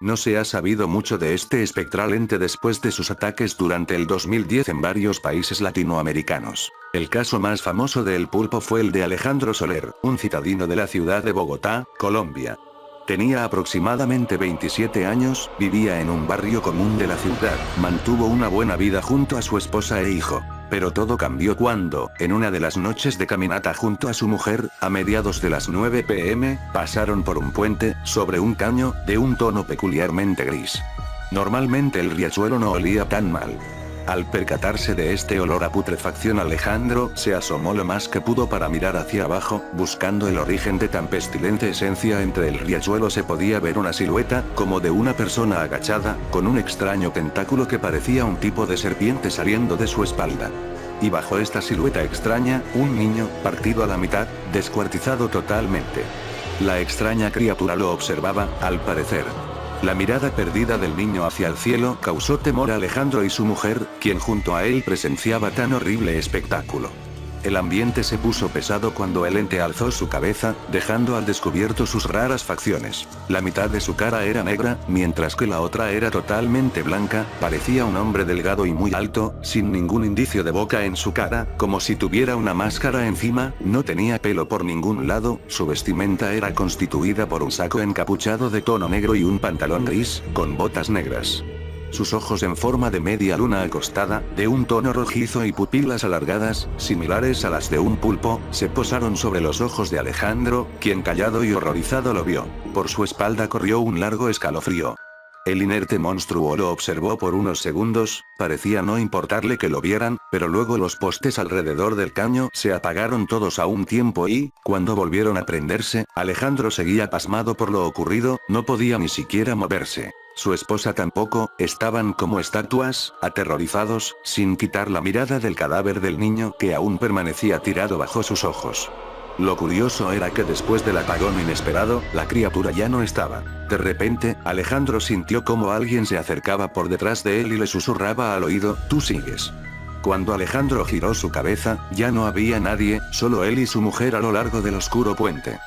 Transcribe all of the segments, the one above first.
No se ha sabido mucho de este espectral ente después de sus ataques durante el 2010 en varios países latinoamericanos. El caso más famoso del pulpo fue el de Alejandro Soler, un citadino de la ciudad de Bogotá, Colombia. Tenía aproximadamente 27 años, vivía en un barrio común de la ciudad, mantuvo una buena vida junto a su esposa e hijo. Pero todo cambió cuando, en una de las noches de caminata junto a su mujer, a mediados de las 9 p.m., pasaron por un puente, sobre un caño, de un tono peculiarmente gris. Normalmente el riachuelo no olía tan mal. Al percatarse de este olor a putrefacción, Alejandro se asomó lo más que pudo para mirar hacia abajo, buscando el origen de tan pestilente esencia. Entre el riachuelo se podía ver una silueta, como de una persona agachada, con un extraño tentáculo que parecía un tipo de serpiente saliendo de su espalda. Y bajo esta silueta extraña, un niño, partido a la mitad, descuartizado totalmente. La extraña criatura lo observaba, al parecer. La mirada perdida del niño hacia el cielo causó temor a Alejandro y su mujer, quien junto a él presenciaba tan horrible espectáculo. El ambiente se puso pesado cuando el ente alzó su cabeza, dejando al descubierto sus raras facciones. La mitad de su cara era negra, mientras que la otra era totalmente blanca. Parecía un hombre delgado y muy alto, sin ningún indicio de boca en su cara, como si tuviera una máscara encima. No tenía pelo por ningún lado, su vestimenta era constituida por un saco encapuchado de tono negro y un pantalón gris, con botas negras. Sus ojos en forma de media luna acostada, de un tono rojizo y pupilas alargadas, similares a las de un pulpo, se posaron sobre los ojos de Alejandro, quien callado y horrorizado lo vio. Por su espalda corrió un largo escalofrío. El inerte monstruo lo observó por unos segundos, parecía no importarle que lo vieran, pero luego los postes alrededor del caño se apagaron todos a un tiempo y, cuando volvieron a prenderse, Alejandro seguía pasmado por lo ocurrido, no podía ni siquiera moverse. Su esposa tampoco, estaban como estatuas, aterrorizados, sin quitar la mirada del cadáver del niño que aún permanecía tirado bajo sus ojos. Lo curioso era que después del apagón inesperado, la criatura ya no estaba. De repente, Alejandro sintió como alguien se acercaba por detrás de él y le susurraba al oído: "Tú sigues". Cuando Alejandro giró su cabeza, ya no había nadie, solo él y su mujer a lo largo del oscuro puente.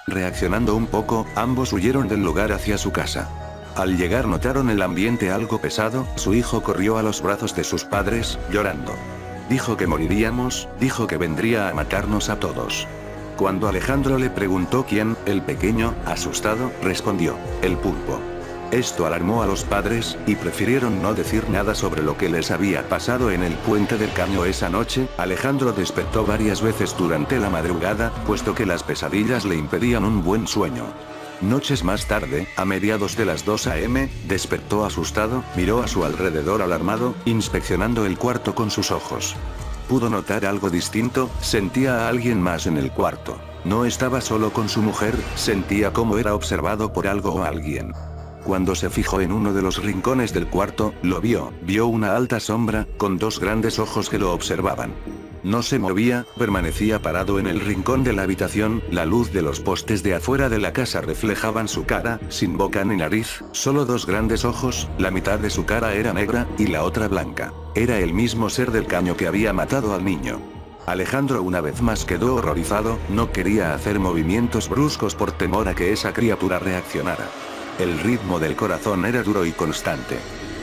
Reaccionando un poco, ambos huyeron del lugar hacia su casa. Al llegar notaron el ambiente algo pesado, su hijo corrió a los brazos de sus padres, llorando. Dijo que moriríamos, dijo que vendría a matarnos a todos. Cuando Alejandro le preguntó quién, el pequeño, asustado, respondió: "El pulpo". Esto alarmó a los padres, y prefirieron no decir nada sobre lo que les había pasado en el puente del caño esa noche. Alejandro despertó varias veces durante la madrugada, puesto que las pesadillas le impedían un buen sueño. Noches más tarde, a mediados de las 2 a.m., despertó asustado, miró a su alrededor alarmado, inspeccionando el cuarto con sus ojos. Pudo notar algo distinto, sentía a alguien más en el cuarto. No estaba solo con su mujer, sentía como era observado por algo o alguien. Cuando se fijó en uno de los rincones del cuarto, lo vio una alta sombra, con dos grandes ojos que lo observaban. No se movía, permanecía parado en el rincón de la habitación. La luz de los postes de afuera de la casa reflejaban su cara, sin boca ni nariz, solo dos grandes ojos. La mitad de su cara era negra, y la otra blanca. Era el mismo ser del caño que había matado al niño. Alejandro una vez más quedó horrorizado, no quería hacer movimientos bruscos por temor a que esa criatura reaccionara. El ritmo del corazón era duro y constante.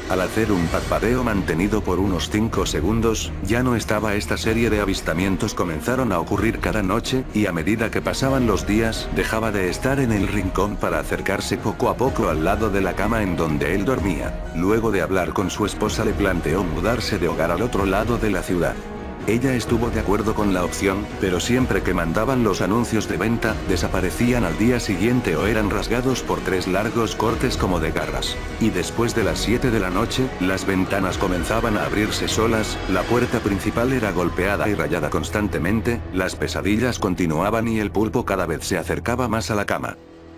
Al hacer un parpadeo mantenido por unos 5 segundos, ya no estaba. Esta serie de avistamientos comenzaron a ocurrir cada noche, y a medida que pasaban los días, dejaba de estar en el rincón para acercarse poco a poco al lado de la cama en donde él dormía. Luego de hablar con su esposa, le planteó mudarse de hogar al otro lado de la ciudad. Ella estuvo de acuerdo con la opción, pero siempre que mandaban los anuncios de venta, desaparecían al día siguiente o eran rasgados por 3 largos cortes como de garras. Y después de las 7 de la noche, las ventanas comenzaban a abrirse solas, la puerta principal era golpeada y rayada constantemente, las pesadillas continuaban y el pulpo cada vez se acercaba más a la cama.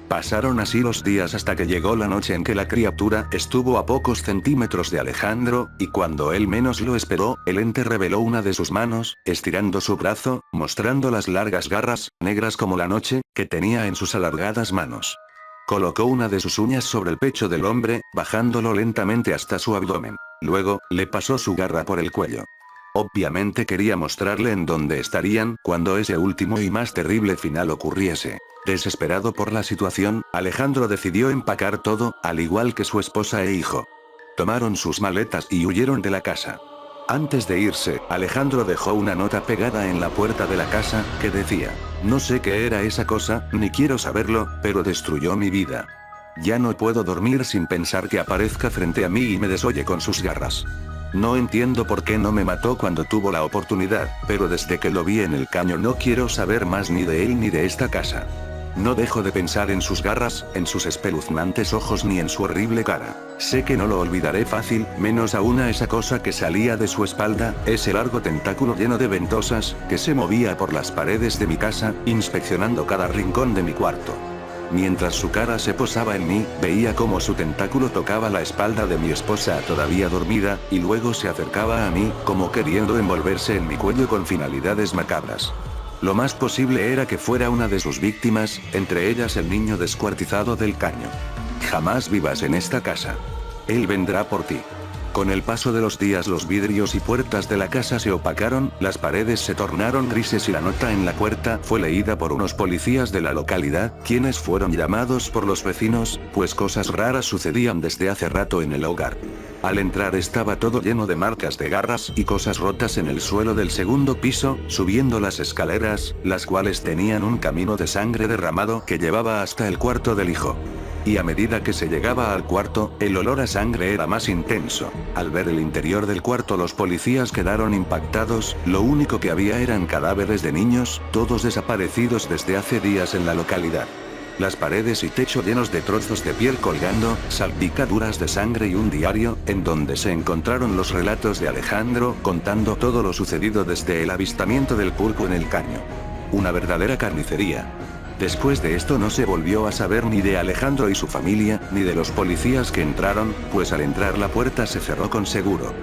Pasaron así los días hasta que llegó la noche en que la criatura estuvo a pocos centímetros de Alejandro, y cuando él menos lo esperó, el ente reveló una de sus manos, estirando su brazo, mostrando las largas garras, negras como la noche, que tenía en sus alargadas manos. Colocó una de sus uñas sobre el pecho del hombre, bajándolo lentamente hasta su abdomen. Luego, le pasó su garra por el cuello. Obviamente quería mostrarle en dónde estarían cuando ese último y más terrible final ocurriese. Desesperado por la situación, Alejandro decidió empacar todo, al igual que su esposa e hijo. Tomaron sus maletas y huyeron de la casa. Antes de irse, Alejandro dejó una nota pegada en la puerta de la casa, que decía: "No sé qué era esa cosa, ni quiero saberlo, pero destruyó mi vida. Ya no puedo dormir sin pensar que aparezca frente a mí y me desoye con sus garras. No entiendo por qué no me mató cuando tuvo la oportunidad, pero desde que lo vi en el caño no quiero saber más ni de él ni de esta casa. No dejo de pensar en sus garras, en sus espeluznantes ojos ni en su horrible cara. Sé que no lo olvidaré fácil, menos aún a esa cosa que salía de su espalda, ese largo tentáculo lleno de ventosas, que se movía por las paredes de mi casa, inspeccionando cada rincón de mi cuarto. Mientras su cara se posaba en mí, veía cómo su tentáculo tocaba la espalda de mi esposa todavía dormida, y luego se acercaba a mí, como queriendo envolverse en mi cuello con finalidades macabras. Lo más posible era que fuera una de sus víctimas, entre ellas el niño descuartizado del caño. Jamás vivas en esta casa. Él vendrá por ti". Con el paso de los días los vidrios y puertas de la casa se opacaron, las paredes se tornaron grises y la nota en la puerta fue leída por unos policías de la localidad, quienes fueron llamados por los vecinos, pues cosas raras sucedían desde hace rato en el hogar. Al entrar estaba todo lleno de marcas de garras y cosas rotas en el suelo del segundo piso, subiendo las escaleras, las cuales tenían un camino de sangre derramado que llevaba hasta el cuarto del hijo. Y a medida que se llegaba al cuarto, el olor a sangre era más intenso. Al ver el interior del cuarto los policías quedaron impactados, lo único que había eran cadáveres de niños, todos desaparecidos desde hace días en la localidad. Las paredes y techo llenos de trozos de piel colgando, salpicaduras de sangre y un diario, en donde se encontraron los relatos de Alejandro, contando todo lo sucedido desde el avistamiento del pulpo en el caño. Una verdadera carnicería. Después de esto no se volvió a saber ni de Alejandro y su familia, ni de los policías que entraron, pues al entrar la puerta se cerró con seguro.